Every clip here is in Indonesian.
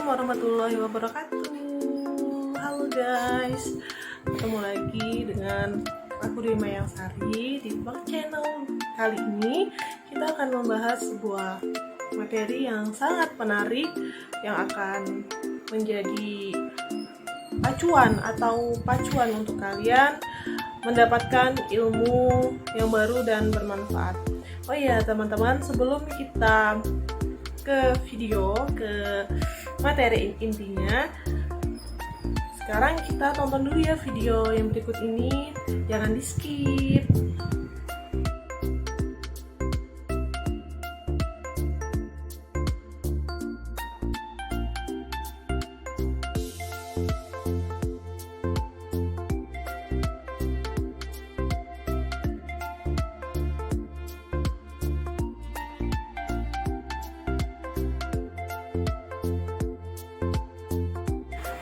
warahmatullahi wabarakatuh. Halo guys, ketemu lagi dengan aku Dwi Mayangsari di Vlog Channel. Kali ini kita akan membahas sebuah materi yang sangat menarik yang akan menjadi acuan atau pacuan untuk kalian mendapatkan ilmu yang baru dan bermanfaat. Oh iya teman-teman, sebelum kita ke materi intinya, sekarang kita tonton dulu ya video yang berikut ini, jangan di skip.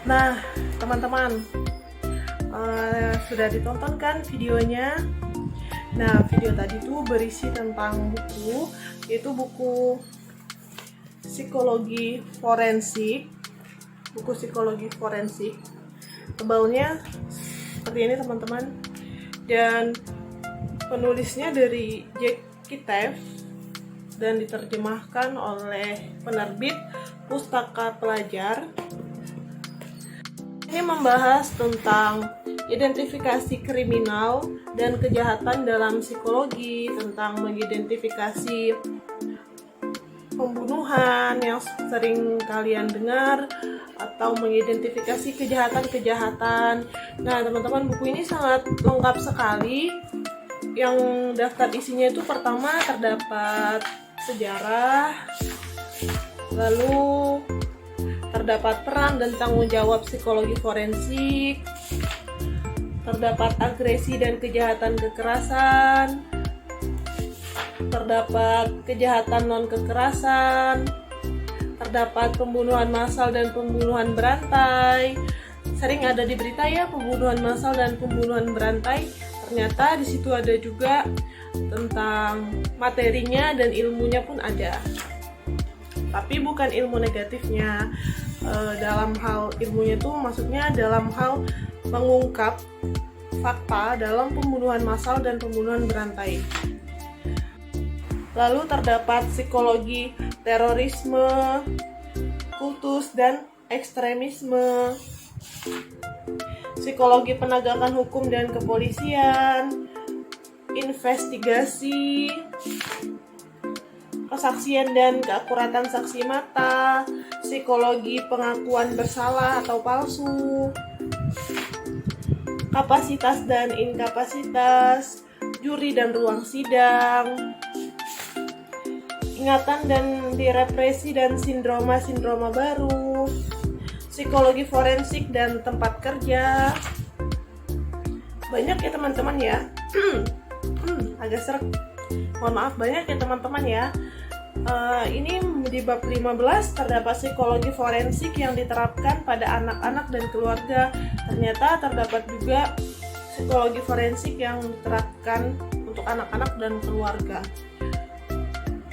Nah, teman-teman, sudah ditonton kan videonya? Nah, video tadi tuh berisi tentang buku, yaitu buku psikologi forensik. Buku psikologi forensik. Tebalnya seperti ini, teman-teman. Dan penulisnya dari Jack Kitev dan diterjemahkan oleh penerbit Pustaka Pelajar. Ini membahas tentang identifikasi kriminal dan kejahatan dalam psikologi, tentang mengidentifikasi pembunuhan yang sering kalian dengar, atau mengidentifikasi kejahatan-kejahatan. Nah, teman-teman, buku ini sangat lengkap sekali. Yang daftar isinya itu pertama terdapat sejarah, lalu terdapat peran dan tanggung jawab psikologi forensik, terdapat agresi dan kejahatan kekerasan, terdapat kejahatan non-kekerasan, terdapat pembunuhan massal dan pembunuhan berantai. Sering ada di berita ya, pembunuhan massal dan pembunuhan berantai. Ternyata di situ ada juga tentang materinya dan ilmunya pun ada. Tapi bukan ilmu negatifnya. Dalam hal ilmunya itu maksudnya dalam hal mengungkap fakta dalam pembunuhan massal dan pembunuhan berantai. Lalu terdapat psikologi terorisme, kultus dan ekstremisme, psikologi penegakan hukum dan kepolisian, investigasi, kesaksian dan keakuratan saksi mata, psikologi pengakuan bersalah atau palsu, kapasitas dan inkapasitas, juri dan ruang sidang, ingatan dan direpresi dan sindroma-sindroma baru, psikologi forensik dan tempat kerja. Banyak ya teman-teman ya. Agak serak. Mohon maaf, banyak ya teman-teman ya. Ini di bab 15 terdapat psikologi forensik yang diterapkan pada anak-anak dan keluarga. Ternyata terdapat juga psikologi forensik yang diterapkan untuk anak-anak dan keluarga.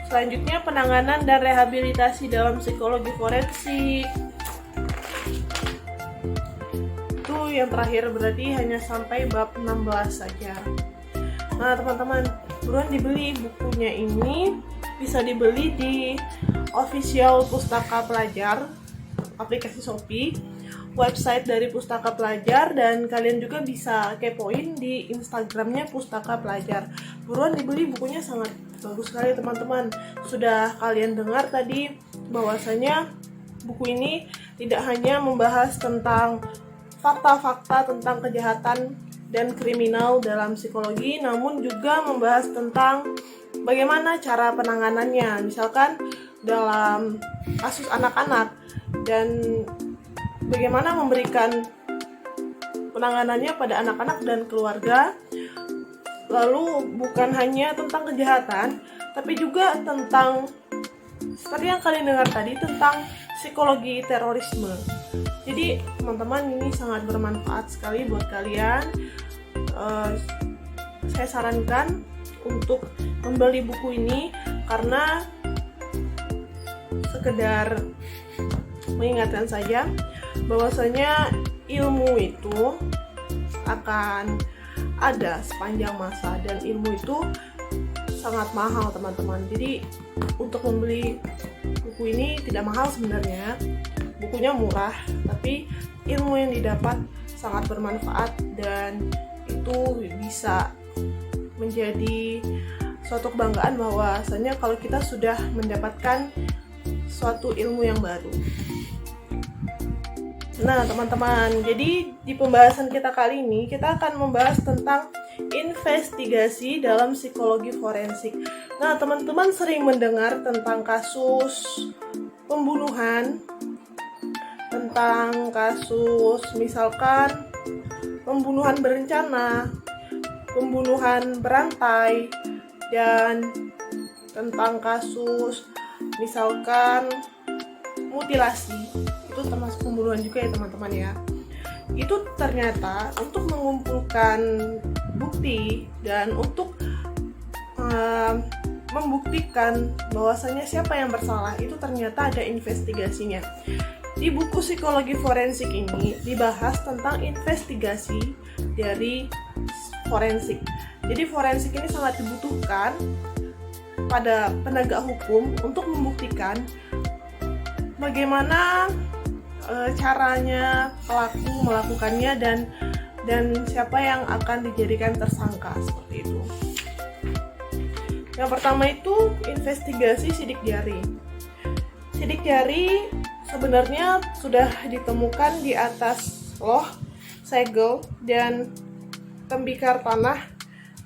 Selanjutnya penanganan dan rehabilitasi dalam psikologi forensik. Itu yang terakhir, berarti hanya sampai bab 16 saja. Nah teman-teman, buruan dibeli bukunya ini. Bisa dibeli di official Pustaka Pelajar, aplikasi Shopee, website dari Pustaka Pelajar, dan kalian juga bisa kepoin di Instagramnya Pustaka Pelajar. Buruan dibeli, bukunya sangat bagus sekali teman-teman. Sudah kalian dengar tadi bahwasanya buku ini tidak hanya membahas tentang fakta-fakta tentang kejahatan dan kriminal dalam psikologi, namun juga membahas tentang bagaimana cara penanganannya, misalkan dalam kasus anak-anak, dan bagaimana memberikan penanganannya pada anak-anak dan keluarga. Lalu bukan hanya tentang kejahatan, tapi juga tentang, seperti yang kalian dengar tadi, tentang psikologi terorisme. Jadi teman-teman, ini sangat bermanfaat sekali buat kalian. Saya sarankan untuk membeli buku ini karena sekedar mengingatkan saja bahwasanya ilmu itu akan ada sepanjang masa dan ilmu itu sangat mahal teman-teman. Jadi untuk membeli buku ini tidak mahal sebenarnya, bukunya murah, tapi ilmu yang didapat sangat bermanfaat dan itu bisa menjadi suatu kebanggaan bahwasanya kalau kita sudah mendapatkan suatu ilmu yang baru. Nah teman-teman, jadi di pembahasan kita kali ini kita akan membahas tentang investigasi dalam psikologi forensik. Nah teman-teman sering mendengar tentang kasus pembunuhan, tentang kasus misalkan pembunuhan berencana, pembunuhan berantai, dan tentang kasus misalkan mutilasi. Itu termasuk pembunuhan juga ya teman-teman ya. Itu ternyata untuk mengumpulkan bukti dan untuk membuktikan bahwasanya siapa yang bersalah itu ternyata ada investigasinya. Di buku psikologi forensik ini dibahas tentang investigasi dari forensik. Jadi forensik ini sangat dibutuhkan pada penegak hukum untuk membuktikan bagaimana caranya pelaku melakukannya dan siapa yang akan dijadikan tersangka, seperti itu. Yang pertama itu investigasi sidik jari. Sidik jari sebenarnya sudah ditemukan di atas loh, segel, dan tembikar tanah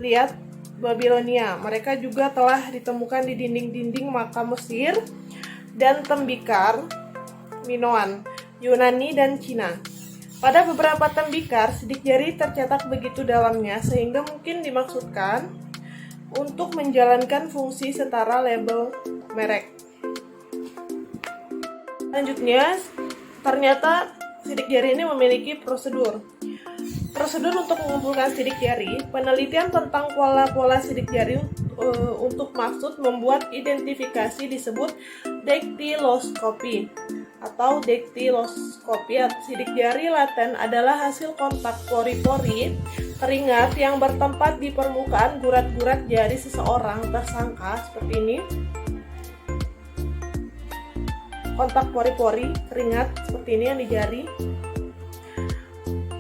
liat Babilonia. Mereka juga telah ditemukan di dinding-dinding makam Mesir dan tembikar Minoan, Yunani, dan Cina. Pada beberapa tembikar, sidik jari tercetak begitu dalamnya sehingga mungkin dimaksudkan untuk menjalankan fungsi setara label merek. Selanjutnya, ternyata sidik jari ini memiliki prosedur. Prosedur untuk mengumpulkan sidik jari, penelitian tentang pola-pola sidik jari untuk maksud membuat identifikasi disebut daktiloskopi atau daktiloskopi. Sidik jari laten adalah hasil kontak pori-pori keringat yang bertempat di permukaan gurat-gurat jari seseorang tersangka, seperti ini. Kontak pori-pori keringat seperti ini yang di jari.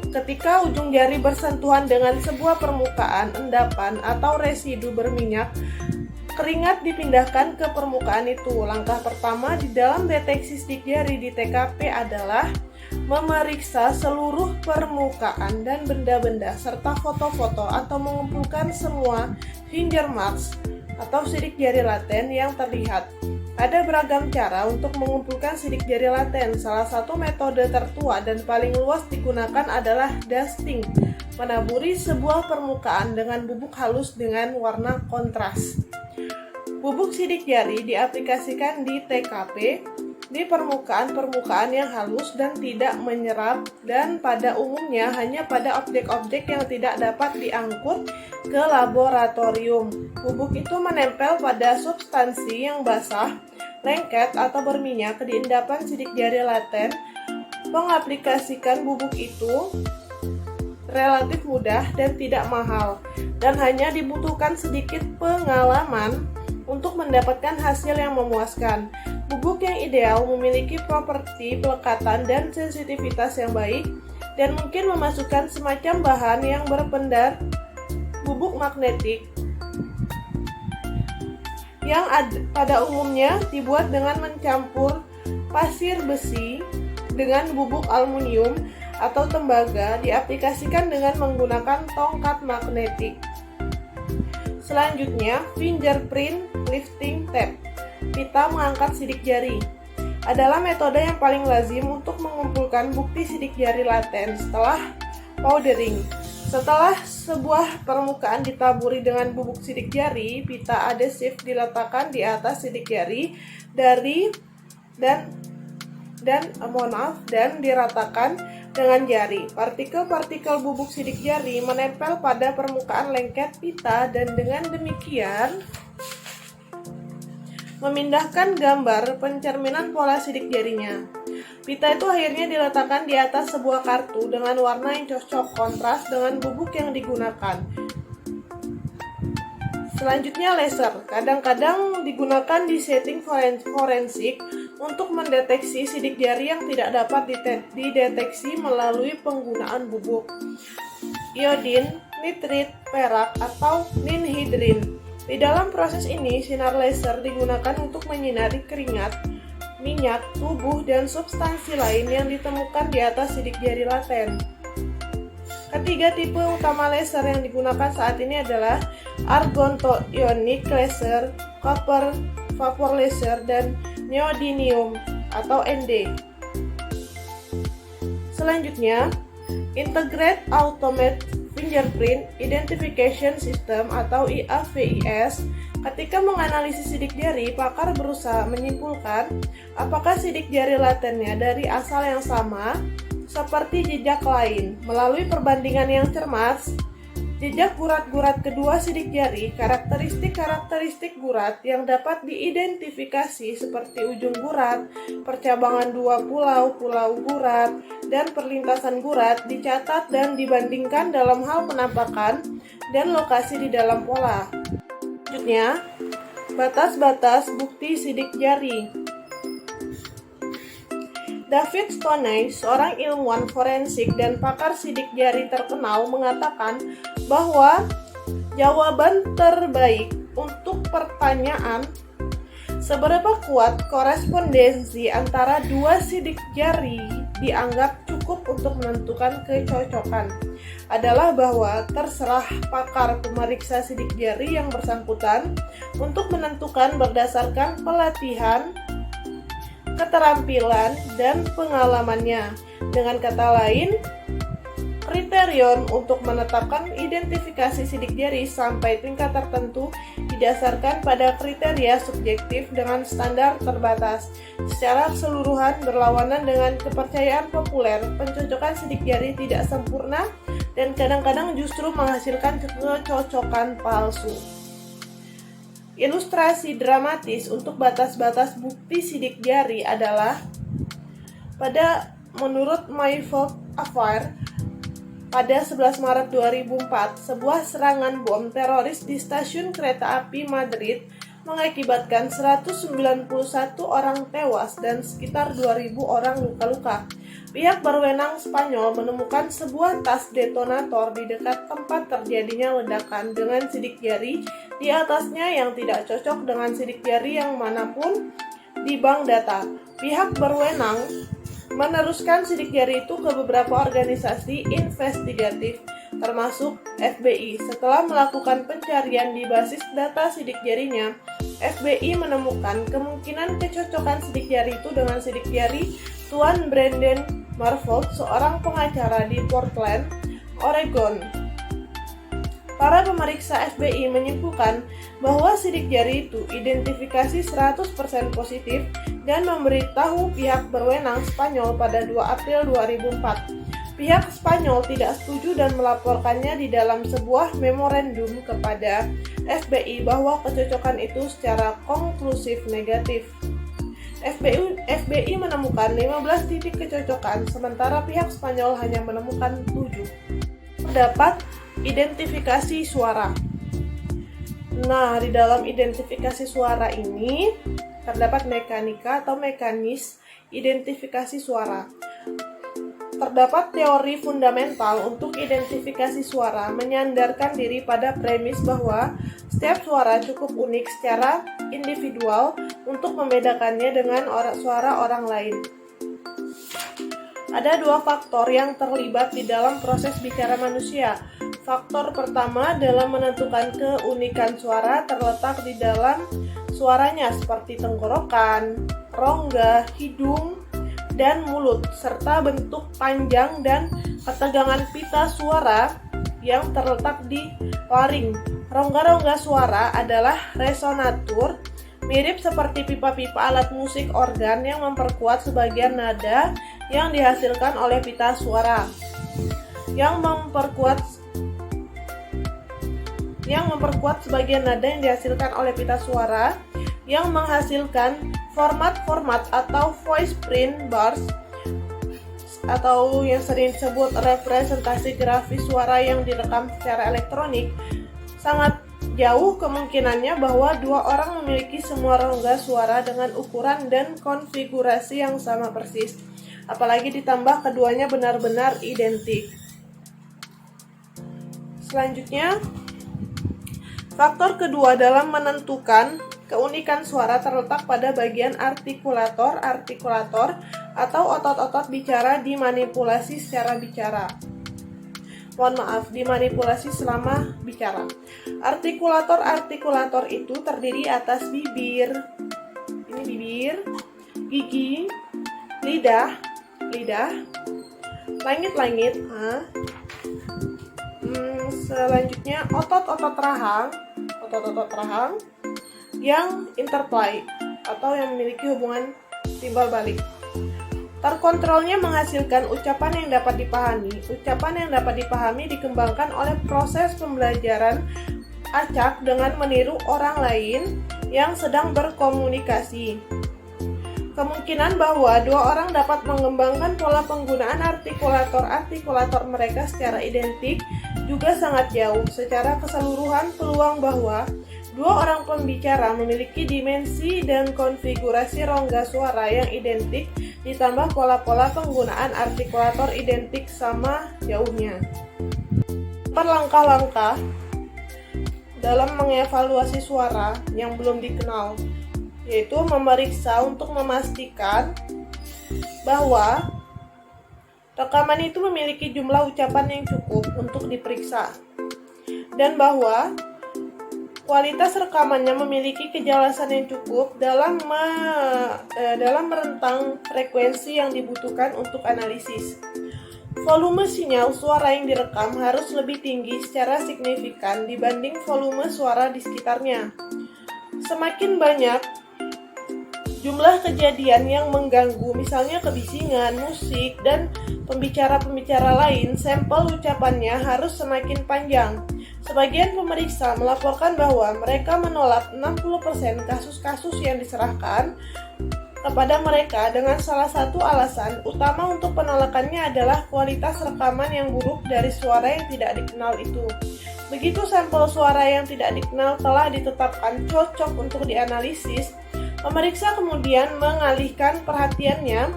Ketika ujung jari bersentuhan dengan sebuah permukaan endapan atau residu berminyak, keringat dipindahkan ke permukaan itu. Langkah pertama di dalam deteksi sidik jari di TKP adalah memeriksa seluruh permukaan dan benda-benda serta foto-foto atau mengumpulkan semua finger marks atau sidik jari laten yang terlihat. Ada beragam cara untuk mengumpulkan sidik jari laten. Salah satu metode tertua dan paling luas digunakan adalah dusting, menaburi sebuah permukaan dengan bubuk halus dengan warna kontras. Bubuk sidik jari diaplikasikan di TKP di permukaan-permukaan yang halus dan tidak menyerap, dan pada umumnya hanya pada objek-objek yang tidak dapat diangkut ke laboratorium. Bubuk itu menempel pada substansi yang basah, lengket, atau berminyak di endapan sidik jari laten. Mengaplikasikan bubuk itu relatif mudah dan tidak mahal, dan hanya dibutuhkan sedikit pengalaman untuk mendapatkan hasil yang memuaskan. Bubuk yang ideal memiliki properti pelekatan dan sensitivitas yang baik, dan mungkin memasukkan semacam bahan yang berpendar bubuk magnetik yang pada umumnya dibuat dengan mencampur pasir besi dengan bubuk aluminium atau tembaga, diaplikasikan dengan menggunakan tongkat magnetik. Selanjutnya, fingerprint lifting tape, pita mengangkat sidik jari, adalah metode yang paling lazim untuk mengumpulkan bukti sidik jari laten setelah powdering. Setelah sebuah permukaan ditaburi dengan bubuk sidik jari, pita adhesif diletakkan di atas sidik jari dan diratakan dengan jari. Partikel-partikel bubuk sidik jari menempel pada permukaan lengket pita, dan dengan demikian memindahkan gambar pencerminan pola sidik jarinya. Pita itu akhirnya diletakkan di atas sebuah kartu dengan warna yang cocok kontras dengan bubuk yang digunakan. Selanjutnya laser, kadang-kadang digunakan di setting forensik untuk mendeteksi sidik jari yang tidak dapat dideteksi melalui penggunaan bubuk iodin, nitrit, perak, atau ninhidrin. Di dalam proses ini, sinar laser digunakan untuk menyinari keringat, minyak, tubuh, dan substansi lain yang ditemukan di atas sidik jari laten. Ketiga tipe utama laser yang digunakan saat ini adalah argon-ionic laser, copper vapor laser, dan neodymium atau ND. Selanjutnya, Integrated Automated Fingerprint Identification System atau IAVIS. Ketika menganalisis sidik jari, pakar berusaha menyimpulkan apakah sidik jari latennya dari asal yang sama seperti jejak lain. Melalui perbandingan yang cermat, jejak gurat-gurat kedua sidik jari, karakteristik gurat yang dapat diidentifikasi seperti ujung gurat, percabangan dua pulau gurat, dan perlintasan gurat dicatat dan dibandingkan dalam hal penampakan dan lokasi di dalam pola. Selanjutnya, batas-batas bukti sidik jari. David Stoney, seorang ilmuwan forensik dan pakar sidik jari terkenal, mengatakan bahwa jawaban terbaik untuk pertanyaan seberapa kuat korespondensi antara dua sidik jari dianggap cukup untuk menentukan kecocokan adalah bahwa terserah pakar pemeriksa sidik jari yang bersangkutan untuk menentukan berdasarkan pelatihan, keterampilan, dan pengalamannya. Dengan kata lain, kriterion untuk menetapkan identifikasi sidik jari sampai tingkat tertentu didasarkan pada kriteria subjektif dengan standar terbatas. Secara keseluruhan berlawanan dengan kepercayaan populer, pencocokan sidik jari tidak sempurna dan kadang-kadang justru menghasilkan kecocokan palsu. Ilustrasi dramatis untuk batas-batas bukti sidik jari adalah menurut My Fault Affair pada 11 Maret 2004, sebuah serangan bom teroris di stasiun kereta api Madrid mengakibatkan 191 orang tewas dan sekitar 2.000 orang luka-luka. Pihak berwenang Spanyol menemukan sebuah tas detonator di dekat tempat terjadinya ledakan dengan sidik jari di atasnya yang tidak cocok dengan sidik jari yang manapun di bank data. Pihak berwenang meneruskan sidik jari itu ke beberapa organisasi investigatif, termasuk FBI. Setelah melakukan pencarian di basis data sidik jarinya, FBI menemukan kemungkinan kecocokan sidik jari itu dengan sidik jari Tuan Brandon Marford, seorang pengacara di Portland, Oregon. Para pemeriksa FBI menyimpulkan bahwa sidik jari itu identifikasi 100% positif dan memberitahu pihak berwenang Spanyol pada 2 April 2004. Pihak Spanyol tidak setuju dan melaporkannya di dalam sebuah memorandum kepada FBI bahwa kecocokan itu secara konklusif negatif. FBI menemukan 15 titik kecocokan, sementara pihak Spanyol hanya menemukan 7. Terdapat identifikasi suara. Nah, di dalam identifikasi suara ini terdapat mekanika atau mekanis identifikasi suara. Terdapat teori fundamental untuk identifikasi suara menyandarkan diri pada premis bahwa setiap suara cukup unik secara individual untuk membedakannya dengan suara orang lain. Ada 2 faktor yang terlibat di dalam proses bicara manusia. Faktor pertama dalam menentukan keunikan suara terletak di dalam suaranya seperti tenggorokan, rongga, hidung, dan mulut, serta bentuk panjang dan ketegangan pita suara yang terletak di laring. Rongga-rongga suara adalah resonatur, mirip seperti pipa-pipa alat musik organ yang memperkuat sebagian nada yang dihasilkan oleh pita suara. Yang memperkuat sebagian nada yang dihasilkan oleh pita suara yang menghasilkan format-format atau voice print bars atau yang sering disebut representasi grafis suara yang direkam secara elektronik, sangat jauh kemungkinannya bahwa dua orang memiliki semua rongga suara dengan ukuran dan konfigurasi yang sama persis, apalagi ditambah keduanya benar-benar identik. Selanjutnya, faktor kedua dalam menentukan keunikan suara terletak pada bagian artikulator atau otot-otot bicara dimanipulasi secara bicara. Dimanipulasi selama bicara. Artikulator itu terdiri atas bibir, ini bibir, gigi, lidah, langit-langit, selanjutnya otot-otot rahang yang interplay atau yang memiliki hubungan timbal balik. Terkontrolnya menghasilkan ucapan yang dapat dipahami. Ucapan yang dapat dipahami dikembangkan oleh proses pembelajaran acak dengan meniru orang lain yang sedang berkomunikasi. Kemungkinan bahwa dua orang dapat mengembangkan pola penggunaan artikulator mereka secara identik juga sangat jauh. Secara keseluruhan, peluang bahwa dua orang pembicara memiliki dimensi dan konfigurasi rongga suara yang identik ditambah pola-pola penggunaan artikulator identik sama jauhnya. Langkah-langkah dalam mengevaluasi suara yang belum dikenal, yaitu memeriksa untuk memastikan bahwa rekaman itu memiliki jumlah ucapan yang cukup untuk diperiksa dan bahwa kualitas rekamannya memiliki kejelasan yang cukup dalam merentang frekuensi yang dibutuhkan untuk analisis. Volume sinyal suara yang direkam harus lebih tinggi secara signifikan dibanding volume suara di sekitarnya. Semakin banyak jumlah kejadian yang mengganggu, misalnya kebisingan, musik, dan pembicara-pembicara lain, sampel ucapannya harus semakin panjang. Sebagian pemeriksa melaporkan bahwa mereka menolak 60% kasus-kasus yang diserahkan kepada mereka dengan salah satu alasan utama untuk penolakannya adalah kualitas rekaman yang buruk dari suara yang tidak dikenal itu. Begitu sampel suara yang tidak dikenal telah ditetapkan cocok untuk dianalisis, pemeriksa kemudian mengalihkan perhatiannya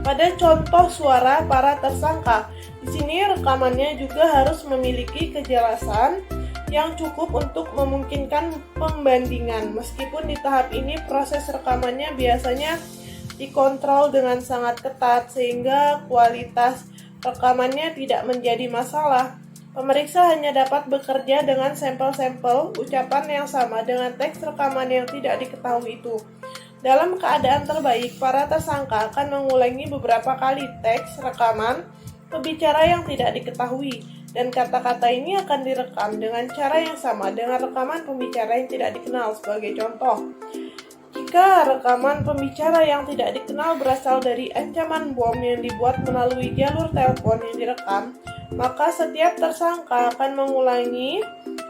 pada contoh suara para tersangka. Di sini rekamannya juga harus memiliki kejelasan yang cukup untuk memungkinkan pembandingan. Meskipun di tahap ini proses rekamannya biasanya dikontrol dengan sangat ketat sehingga kualitas rekamannya tidak menjadi masalah. Pemeriksa hanya dapat bekerja dengan sampel-sampel ucapan yang sama dengan teks rekaman yang tidak diketahui itu. Dalam keadaan terbaik, para tersangka akan mengulangi beberapa kali teks rekaman pembicara yang tidak diketahui, dan kata-kata ini akan direkam dengan cara yang sama dengan rekaman pembicara yang tidak dikenal. Sebagai contoh, jika rekaman pembicara yang tidak dikenal berasal dari ancaman bom yang dibuat melalui jalur telepon yang direkam, maka setiap tersangka akan mengulangi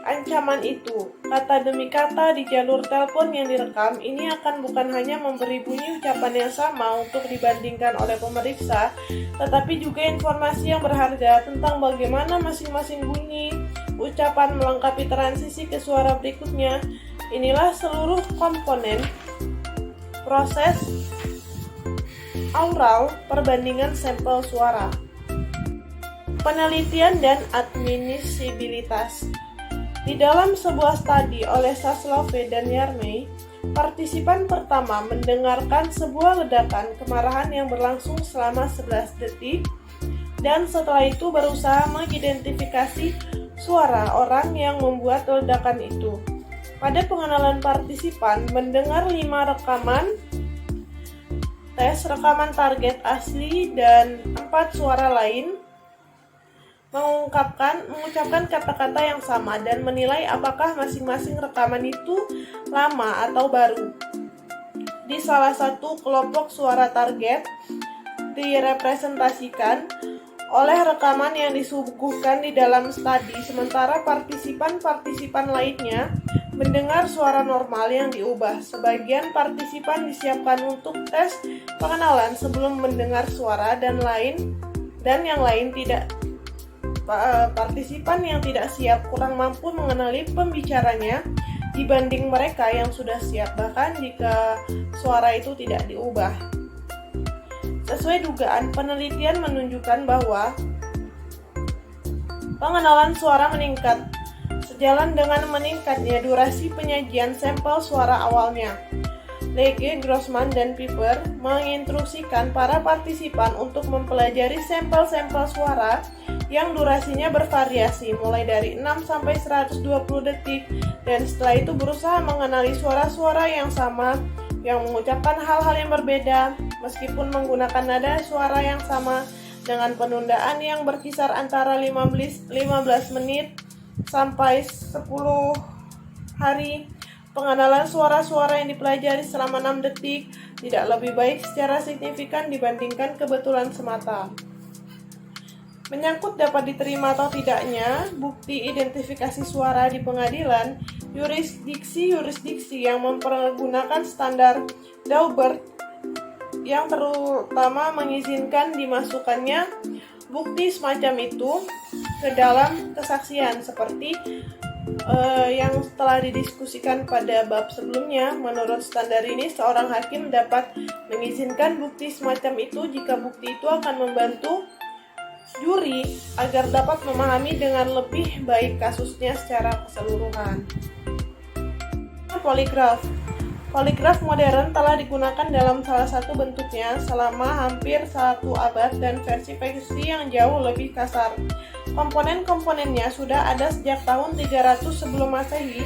ancaman itu kata demi kata di jalur telepon yang direkam. Ini akan bukan hanya memberi bunyi ucapan yang sama untuk dibandingkan oleh pemeriksa, tetapi juga informasi yang berharga tentang bagaimana masing-masing bunyi ucapan melengkapi transisi ke suara berikutnya. Inilah seluruh komponen proses aural perbandingan sampel suara. Penelitian dan admisibilitas. Di dalam sebuah studi oleh Zaslav dan Yarmey, partisipan pertama mendengarkan sebuah ledakan kemarahan yang berlangsung selama 11 detik dan setelah itu berusaha mengidentifikasi suara orang yang membuat ledakan itu. Pada pengenalan partisipan mendengar 5 rekaman tes rekaman target asli dan 4 suara lain mengucapkan kata-kata yang sama dan menilai apakah masing-masing rekaman itu lama atau baru. Di salah satu kelompok suara target direpresentasikan oleh rekaman yang disuguhkan di dalam studi, sementara partisipan lainnya mendengar suara normal yang diubah. Sebagian partisipan disiapkan untuk tes pengenalan sebelum mendengar suara dan yang lain tidak. Partisipan yang tidak siap kurang mampu mengenali pembicaranya dibanding mereka yang sudah siap, bahkan jika suara itu tidak diubah. Sesuai dugaan, penelitian menunjukkan bahwa pengenalan suara meningkat sejalan dengan meningkatnya durasi penyajian sampel suara awalnya. Legge, Grossman, dan Piper menginstruksikan para partisipan untuk mempelajari sampel-sampel suara yang durasinya bervariasi mulai dari 6 sampai 120 detik dan setelah itu berusaha mengenali suara-suara yang sama yang mengucapkan hal-hal yang berbeda meskipun menggunakan nada suara yang sama dengan penundaan yang berkisar antara 15 menit sampai 10 hari. Pengenalan suara-suara yang dipelajari selama 6 detik tidak lebih baik secara signifikan dibandingkan kebetulan semata. Menyangkut dapat diterima atau tidaknya bukti identifikasi suara di pengadilan, yurisdiksi yang mempergunakan standar Daubert yang terutama mengizinkan dimasukkannya bukti semacam itu ke dalam kesaksian seperti yang telah didiskusikan pada bab sebelumnya. Menurut standar ini, seorang hakim dapat mengizinkan bukti semacam itu jika bukti itu akan membantu juri agar dapat memahami dengan lebih baik kasusnya secara keseluruhan. Poligraf modern telah digunakan dalam salah satu bentuknya selama hampir 1 abad dan versi-versi yang jauh lebih kasar. Komponen-komponennya sudah ada sejak tahun 300 sebelum Masehi.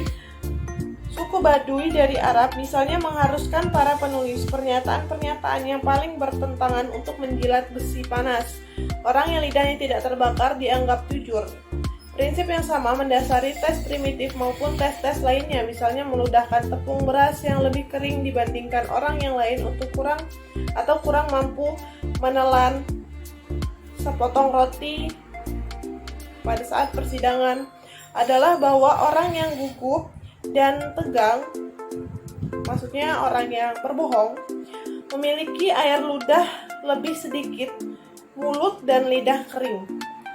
Suku Badui dari Arab misalnya mengharuskan para penulis pernyataan-pernyataan yang paling bertentangan untuk menjilat besi panas. Orang yang lidahnya tidak terbakar dianggap jujur. Prinsip yang sama mendasari tes primitif maupun tes-tes lainnya, misalnya meludahkan tepung beras yang lebih kering dibandingkan orang yang lain untuk kurang mampu menelan sepotong roti pada saat persidangan, adalah bahwa orang yang gugup dan tegang, maksudnya orang yang berbohong, memiliki air ludah lebih sedikit, mulut dan lidah kering,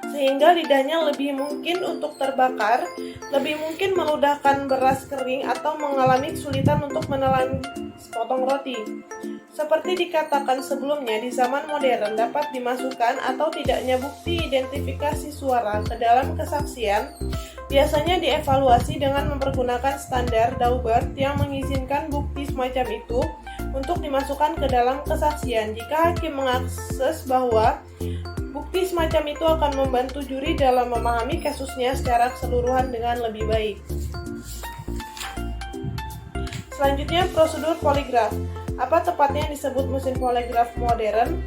sehingga lidahnya lebih mungkin untuk terbakar, lebih mungkin meludahkan beras kering atau mengalami kesulitan untuk menelan sepotong roti. Seperti dikatakan sebelumnya, di zaman modern dapat dimasukkan atau tidaknya bukti identifikasi suara ke dalam kesaksian biasanya dievaluasi dengan mempergunakan standar Daubert yang mengizinkan bukti semacam itu untuk dimasukkan ke dalam kesaksian jika hakim mengakses bahwa bukti semacam itu akan membantu juri dalam memahami kasusnya secara keseluruhan dengan lebih baik. Selanjutnya, prosedur poligraf. Apa tepatnya yang disebut mesin poligraf modern?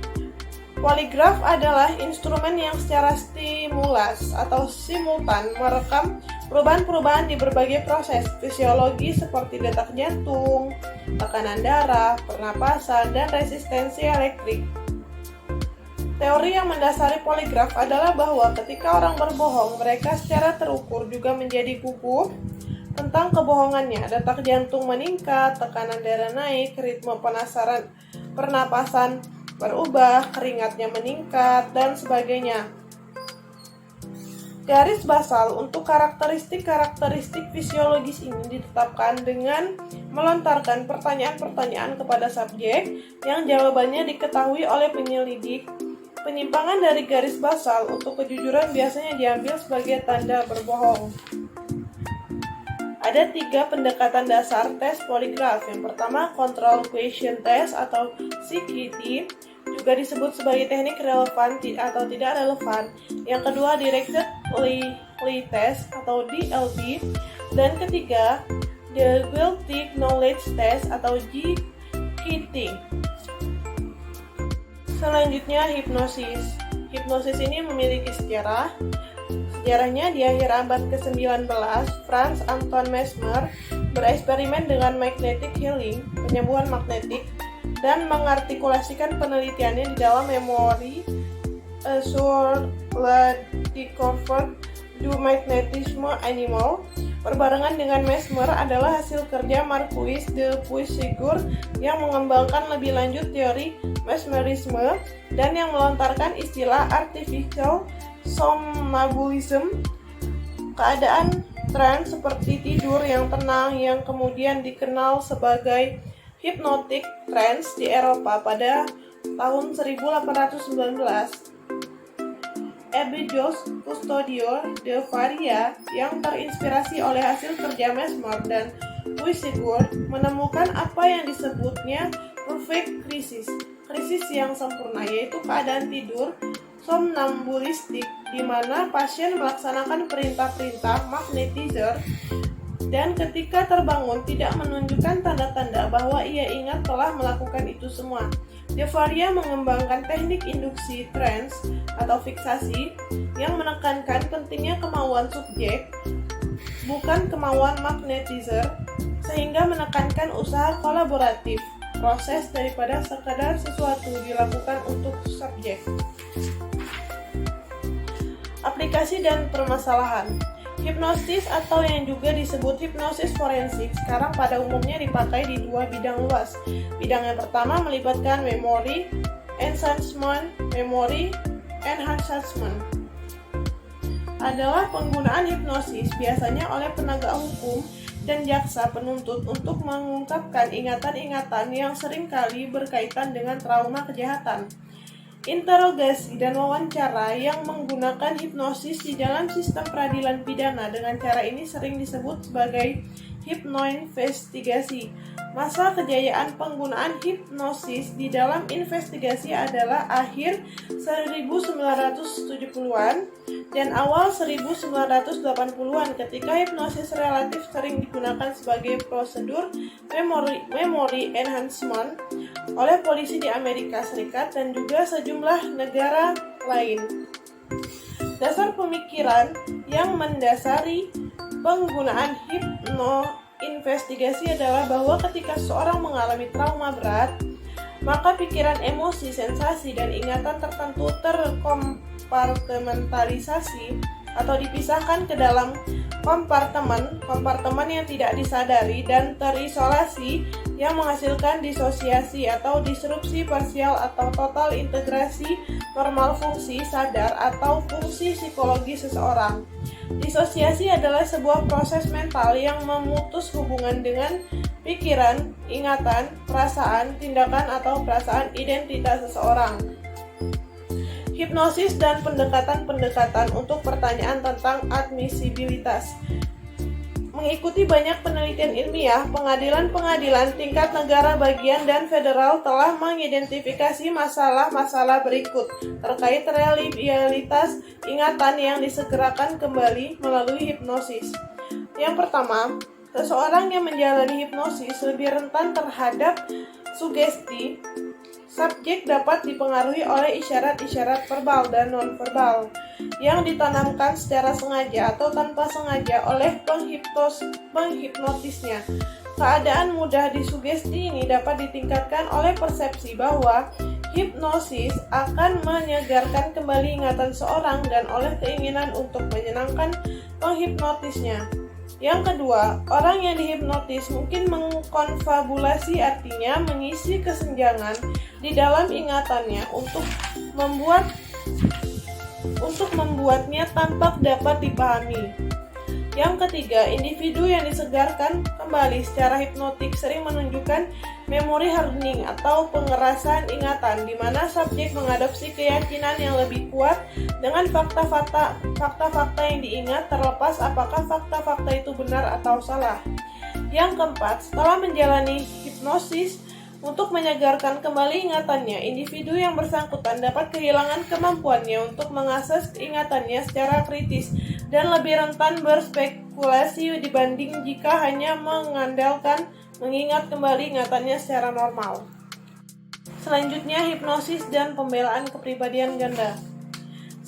Poligraf adalah instrumen yang secara stimulas atau simultan merekam perubahan-perubahan di berbagai proses fisiologi seperti detak jantung, tekanan darah, pernapasan, dan resistensi elektrik. Teori yang mendasari poligraf adalah bahwa ketika orang berbohong, mereka secara terukur juga menjadi gugup tentang kebohongannya. Detak jantung meningkat, tekanan darah naik, ritme pernapasan berubah, keringatnya meningkat, dan sebagainya. Garis basal untuk karakteristik fisiologis ini ditetapkan dengan melontarkan pertanyaan-pertanyaan kepada subjek yang jawabannya diketahui oleh penyelidik. Penyimpangan dari garis basal untuk kejujuran biasanya diambil sebagai tanda berbohong. Ada 3 pendekatan dasar tes poligraf. Yang pertama, control question test atau CQT, juga disebut sebagai teknik relevan atau tidak relevan. Yang kedua, directed lie test atau DLT. Dan ketiga, the guilty knowledge test atau GKT. Selanjutnya, hipnosis. Hipnosis ini memiliki sejarah. Sejarahnya di akhir abad ke-19, Franz Anton Mesmer bereksperimen dengan magnetic healing, penyembuhan magnetik, dan mengartikulasikan penelitiannya di dalam memori sur la découverte du magnétisme animal, berbarengan dengan Mesmer adalah hasil kerja Marquis de Puységur yang mengembangkan lebih lanjut teori mesmerisme dan yang melontarkan istilah artificial somnambulism, keadaan trance seperti tidur yang tenang yang kemudian dikenal sebagai hypnotic trance di Eropa pada tahun 1819. Ebedos Custodio de Faria yang terinspirasi oleh hasil kerja Mesmer dan Puységur menemukan apa yang disebutnya perfect crisis, krisis yang sempurna, yaitu keadaan tidur somnambulistik di mana pasien melaksanakan perintah-perintah magnetizer dan ketika terbangun tidak menunjukkan tanda-tanda bahwa ia ingat telah melakukan itu semua. De Faria mengembangkan teknik induksi trance atau fiksasi yang menekankan pentingnya kemauan subjek, bukan kemauan magnetizer, sehingga menekankan usaha kolaboratif, proses daripada sekadar sesuatu dilakukan untuk subjek. Aplikasi dan permasalahan. Hipnosis atau yang juga disebut hipnosis forensik sekarang pada umumnya dipakai di dua bidang luas. Bidang yang pertama melibatkan memory enhancement, adalah penggunaan hipnosis biasanya oleh penegak hukum dan jaksa penuntut untuk mengungkapkan ingatan-ingatan yang seringkali berkaitan dengan trauma kejahatan. Interogasi dan wawancara yang menggunakan hipnosis di dalam sistem peradilan pidana dengan cara ini sering disebut sebagai hipnoinvestigasi. Masa kejayaan penggunaan hipnosis di dalam investigasi adalah akhir 1970-an dan awal 1980-an ketika hipnosis relatif sering digunakan sebagai prosedur memory enhancement oleh polisi di Amerika Serikat dan juga sejumlah negara lain. Dasar pemikiran yang mendasari penggunaan hipnoinvestigasi adalah bahwa ketika seorang mengalami trauma berat, maka pikiran, emosi, sensasi, dan ingatan tertentu terkompartementalisasi atau dipisahkan ke dalam kompartemen yang tidak disadari dan terisolasi yang menghasilkan disosiasi atau disrupsi parsial atau total integrasi normal fungsi sadar atau fungsi psikologi seseorang. Disosiasi adalah sebuah proses mental yang memutus hubungan dengan pikiran, ingatan, perasaan, tindakan atau perasaan identitas seseorang. Hipnosis dan pendekatan-pendekatan untuk pertanyaan tentang admisibilitas. Mengikuti banyak penelitian ilmiah, pengadilan-pengadilan tingkat negara bagian dan federal telah mengidentifikasi masalah-masalah berikut terkait realitas ingatan yang disegerakan kembali melalui hipnosis. Yang pertama, seseorang yang menjalani hipnosis lebih rentan terhadap sugesti. Subjek dapat dipengaruhi oleh isyarat-isyarat verbal dan non-verbal yang ditanamkan secara sengaja atau tanpa sengaja oleh penghipnotisnya. Keadaan mudah disugesti ini dapat ditingkatkan oleh persepsi bahwa hipnosis akan menyegarkan kembali ingatan seorang dan oleh keinginan untuk menyenangkan penghipnotisnya. Yang kedua, orang yang dihipnotis mungkin mengkonfabulasi, artinya mengisi kesenjangan di dalam ingatannya untuk membuatnya tampak dapat dipahami. Yang ketiga, individu yang disegarkan kembali secara hipnotik sering menunjukkan memory hardening atau pengerasan ingatan, di mana subjek mengadopsi keyakinan yang lebih kuat dengan fakta-fakta yang diingat terlepas apakah fakta-fakta itu benar atau salah. Yang keempat, setelah menjalani hipnosis untuk menyegarkan kembali ingatannya, individu yang bersangkutan dapat kehilangan kemampuannya untuk mengakses ingatannya secara kritis dan lebih rentan berspekulasi dibanding jika hanya mengandalkan mengingat kembali ingatannya secara normal. Selanjutnya, hipnosis dan pembelaan kepribadian ganda.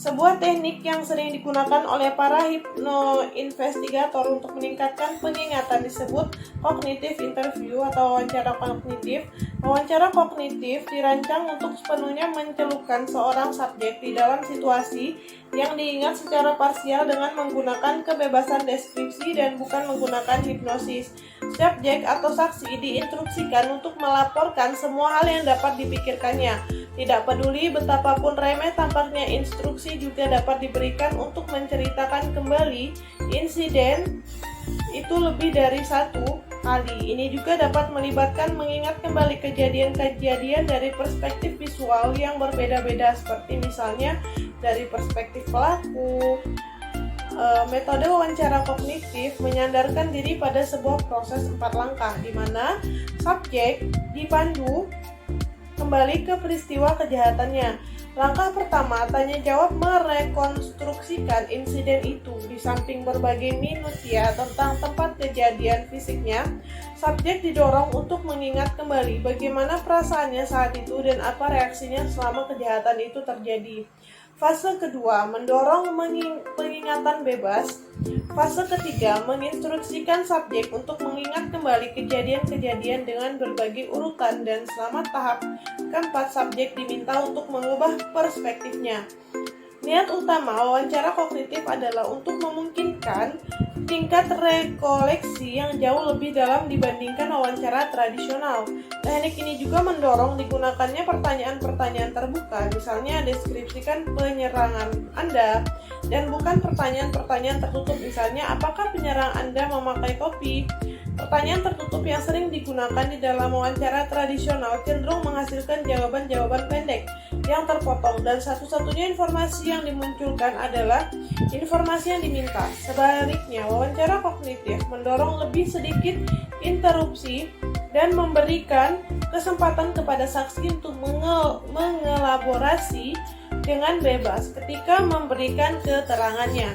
sebuah teknik yang sering digunakan oleh para hipnoinvestigator untuk meningkatkan pengingatan disebut cognitive interview atau wawancara kognitif. Wawancara kognitif dirancang untuk sepenuhnya mencelupkan seorang subjek di dalam situasi yang diingat secara parsial dengan menggunakan kebebasan deskripsi dan bukan menggunakan hipnosis. Subjek atau saksi diinstruksikan untuk melaporkan semua hal yang dapat dipikirkannya. Tidak peduli betapapun remeh tampaknya, instruksi juga dapat diberikan untuk menceritakan kembali insiden itu lebih dari satu kali. Ini juga dapat melibatkan mengingat kembali kejadian-kejadian dari perspektif visual yang berbeda-beda, seperti misalnya dari perspektif pelaku. Metode wawancara kognitif menyandarkan diri pada sebuah proses 4 langkah, di mana subjek dipandu kembali ke peristiwa kejahatannya. Langkah pertama, tanya jawab merekonstruksikan insiden itu. Di samping berbagai minutia tentang tempat kejadian fisiknya, subjek didorong untuk mengingat kembali bagaimana perasaannya saat itu dan apa reaksinya selama kejahatan itu terjadi. Fase kedua, mendorong pengingatan bebas. Fase ketiga, menginstruksikan subjek untuk mengingat kembali kejadian-kejadian dengan berbagai urutan, dan selama tahap keempat, subjek diminta untuk mengubah perspektifnya. Niat utama wawancara kognitif adalah untuk memungkinkan tingkat rekoleksi yang jauh lebih dalam dibandingkan wawancara tradisional. Teknik ini juga mendorong digunakannya pertanyaan-pertanyaan terbuka, misalnya deskripsikan penyerangan Anda, dan bukan pertanyaan-pertanyaan tertutup, misalnya apakah penyerang Anda memakai topi. Pertanyaan tertutup yang sering digunakan di dalam wawancara tradisional cenderung menghasilkan jawaban-jawaban pendek yang terpotong, dan satu-satunya informasi yang dimunculkan adalah informasi yang diminta. Sebaliknya, wawancara kognitif mendorong lebih sedikit interupsi dan memberikan kesempatan kepada saksi untuk mengelaborasi dengan bebas ketika memberikan keterangannya.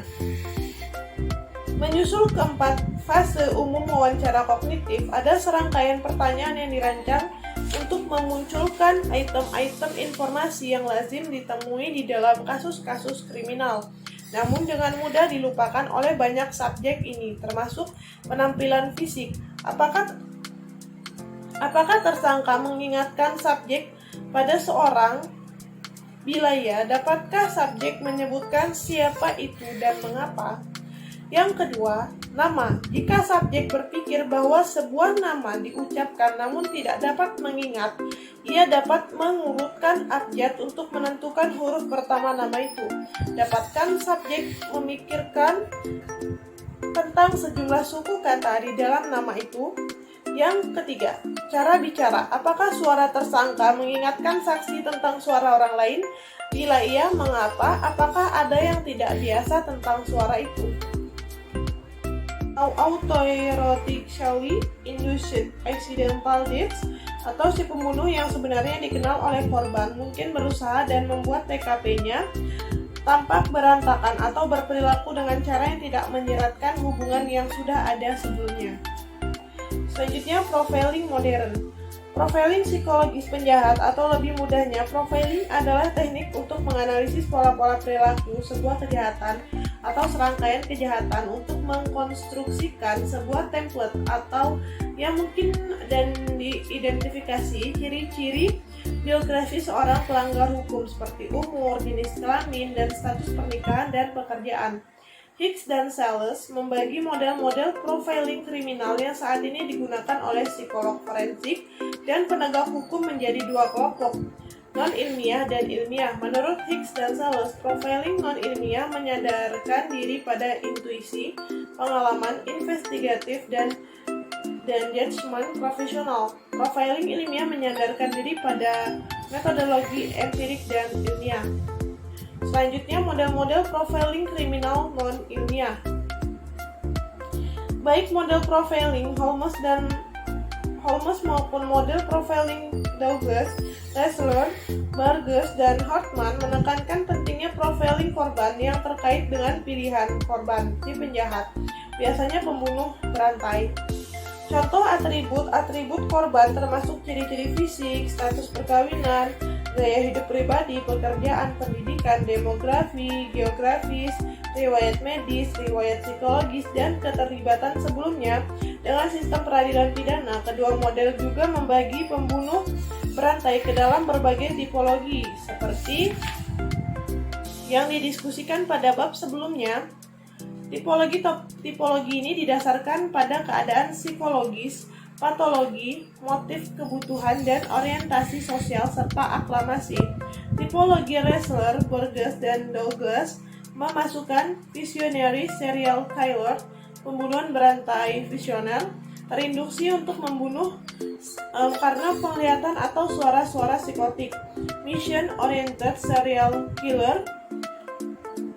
Menyusul keempat fase umum wawancara kognitif, ada serangkaian pertanyaan yang dirancang untuk memunculkan item-item informasi yang lazim ditemui di dalam kasus-kasus kriminal, namun dengan mudah dilupakan oleh banyak subjek ini, termasuk penampilan fisik. Apakah tersangka mengingatkan subjek pada seorang? Bila ya, dapatkah subjek menyebutkan siapa itu dan mengapa? Yang kedua, nama. Jika subjek berpikir bahwa sebuah nama diucapkan namun tidak dapat mengingat, ia dapat mengurutkan abjad untuk menentukan huruf pertama nama itu. Dapatkah subjek memikirkan tentang sejumlah suku kata di dalam nama itu? Yang ketiga, cara bicara. Apakah suara tersangka mengingatkan saksi tentang suara orang lain? Bila iya, mengapa? Apakah ada yang tidak biasa tentang suara itu? Autoerotic Shelley induced accidental deaths, atau si pembunuh yang sebenarnya dikenal oleh korban mungkin berusaha dan membuat TKP-nya tampak berantakan atau berperilaku dengan cara yang tidak menyeratkan hubungan yang sudah ada sebelumnya. Selanjutnya, profiling modern. Profiling psikologis penjahat, atau lebih mudahnya, profiling adalah teknik untuk menganalisis pola-pola perilaku sebuah kejahatan atau serangkaian kejahatan untuk mengkonstruksikan sebuah template atau yang mungkin dan diidentifikasi ciri-ciri biografi seorang pelanggar hukum seperti umur, jenis kelamin, dan status pernikahan dan pekerjaan. Hicks dan Seldes membagi model-model profiling kriminal yang saat ini digunakan oleh psikolog forensik dan penegak hukum menjadi dua kelompok, non-ilmiah dan ilmiah. Menurut Hicks dan Seldes, profiling non-ilmiah menyadarkan diri pada intuisi, pengalaman investigatif, dan judgement profesional. Profiling ilmiah menyadarkan diri pada metodologi empirik dan ilmiah. Selanjutnya, model-model profiling kriminal non-ilmiah. Baik model profiling Holmes maupun model profiling Douglas, Ressler, Burgess, dan Hartman menekankan pentingnya profiling korban yang terkait dengan pilihan korban, si penjahat, biasanya pembunuh berantai. Contoh atribut korban termasuk ciri-ciri fisik, status perkawinan, gaya hidup pribadi, pekerjaan, pendidikan, demografi, geografis, riwayat medis, riwayat psikologis, dan keterlibatan sebelumnya dengan sistem peradilan pidana. Kedua model juga membagi pembunuh berantai ke dalam berbagai tipologi, seperti yang didiskusikan pada bab sebelumnya. Tipologi ini didasarkan pada keadaan psikologis, patologi, motif kebutuhan, dan orientasi sosial serta aklamasi. Tipologi Ressler, Burgess, dan Douglas memasukkan visionary serial killer, pembunuhan berantai visioner, terinduksi untuk membunuh karena penglihatan atau suara-suara psikotik. Mission oriented serial killer,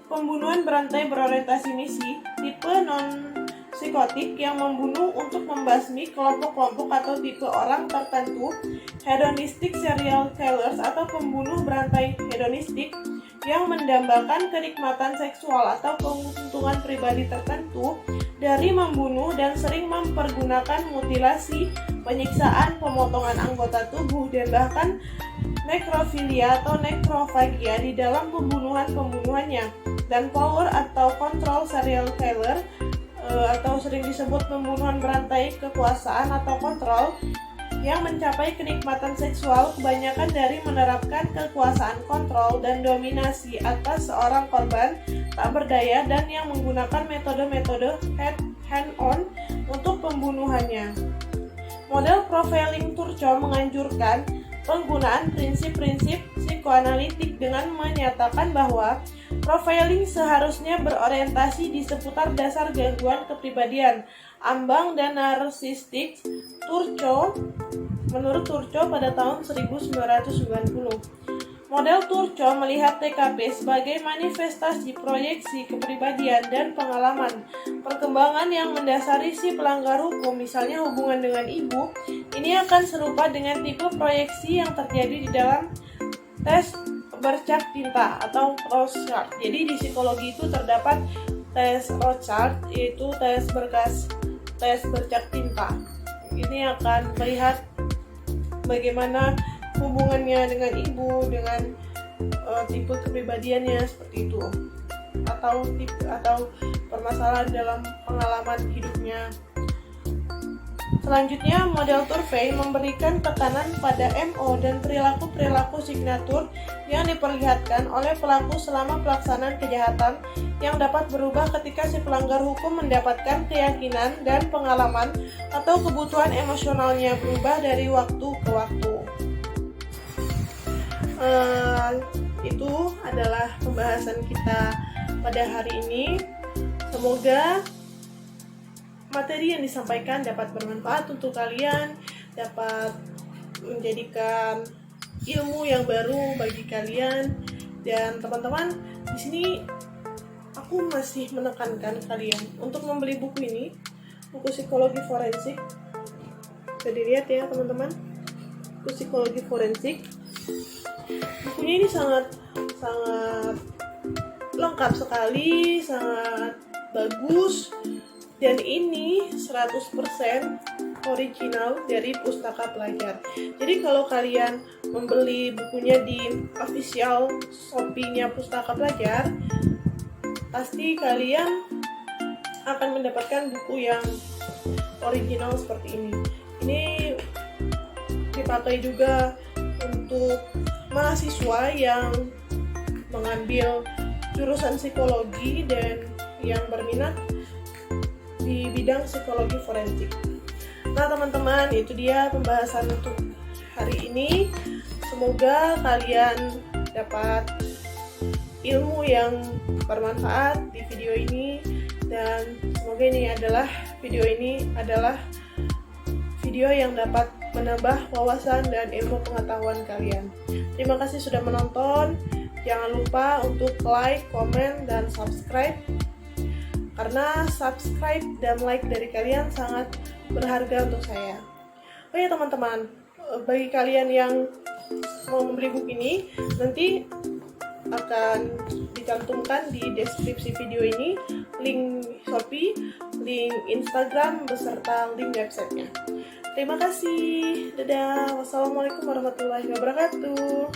pembunuhan berantai berorientasi misi, tipe non-psikotik yang membunuh untuk membasmi kelompok-kelompok atau tipe orang tertentu. Hedonistic serial killers atau pembunuh berantai hedonistik yang mendambakan kenikmatan seksual atau keuntungan pribadi tertentu dari membunuh dan sering mempergunakan mutilasi, penyiksaan, pemotongan anggota tubuh, dan bahkan nekrofilia atau nekrofagia di dalam pembunuhan-pembunuhannya. Dan power atau control serial killer atau sering disebut pembunuhan berantai kekuasaan atau kontrol yang mencapai kenikmatan seksual kebanyakan dari menerapkan kekuasaan kontrol dan dominasi atas seorang korban tak berdaya dan yang menggunakan metode-metode hand-on untuk pembunuhannya. Model profiling Turco menganjurkan penggunaan prinsip-prinsip psikoanalitik dengan menyatakan bahwa profiling seharusnya berorientasi di seputar dasar gangguan kepribadian, ambang, dan narsistik. Menurut Turco pada tahun 1990. Model Turco melihat TKP sebagai manifestasi proyeksi kepribadian dan pengalaman. Perkembangan yang mendasari si pelanggar hukum, misalnya hubungan dengan ibu, ini akan serupa dengan tipe proyeksi yang terjadi di dalam tes bercak tinta atau Rorschach. Jadi di psikologi itu terdapat tes Rorschach, yaitu tes bercak tinta. Ini akan melihat bagaimana hubungannya dengan ibu, dengan tipe kepribadiannya seperti itu, atau permasalahan dalam pengalaman hidupnya. Selanjutnya, model Turvey memberikan tekanan pada MO dan perilaku-perilaku signatur yang diperlihatkan oleh pelaku selama pelaksanaan kejahatan yang dapat berubah ketika si pelanggar hukum mendapatkan keyakinan dan pengalaman atau kebutuhan emosionalnya berubah dari waktu ke waktu. Itu adalah pembahasan kita pada hari ini. Semoga materi yang disampaikan dapat bermanfaat untuk kalian, dapat menjadikan ilmu yang baru bagi kalian. Dan teman-teman, di sini aku masih menekankan kalian untuk membeli buku ini, buku psikologi forensik. Bisa dilihat ya teman-teman, buku psikologi forensik. Bukunya ini sangat lengkap sekali, sangat bagus. Dan ini 100% original dari Pustaka Pelajar. Jadi kalau kalian membeli bukunya di official Shopee-nya Pustaka Pelajar, pasti kalian akan mendapatkan buku yang original seperti ini. Ini dipakai juga untuk mahasiswa yang mengambil jurusan psikologi dan yang berminat di bidang psikologi forensik. Nah teman-teman, itu dia pembahasan untuk hari ini. Semoga kalian dapat ilmu yang bermanfaat di video ini, dan semoga video ini adalah video yang dapat menambah wawasan dan ilmu pengetahuan kalian. Terima kasih sudah menonton. Jangan lupa untuk like, komen, dan subscribe, karena subscribe dan like dari kalian sangat berharga untuk saya. Oh ya teman-teman, bagi kalian yang mau membeli buku ini, nanti akan dicantumkan di deskripsi video ini, link Shopee, link Instagram, beserta link websitenya. Terima kasih, dadah, wassalamualaikum warahmatullahi wabarakatuh.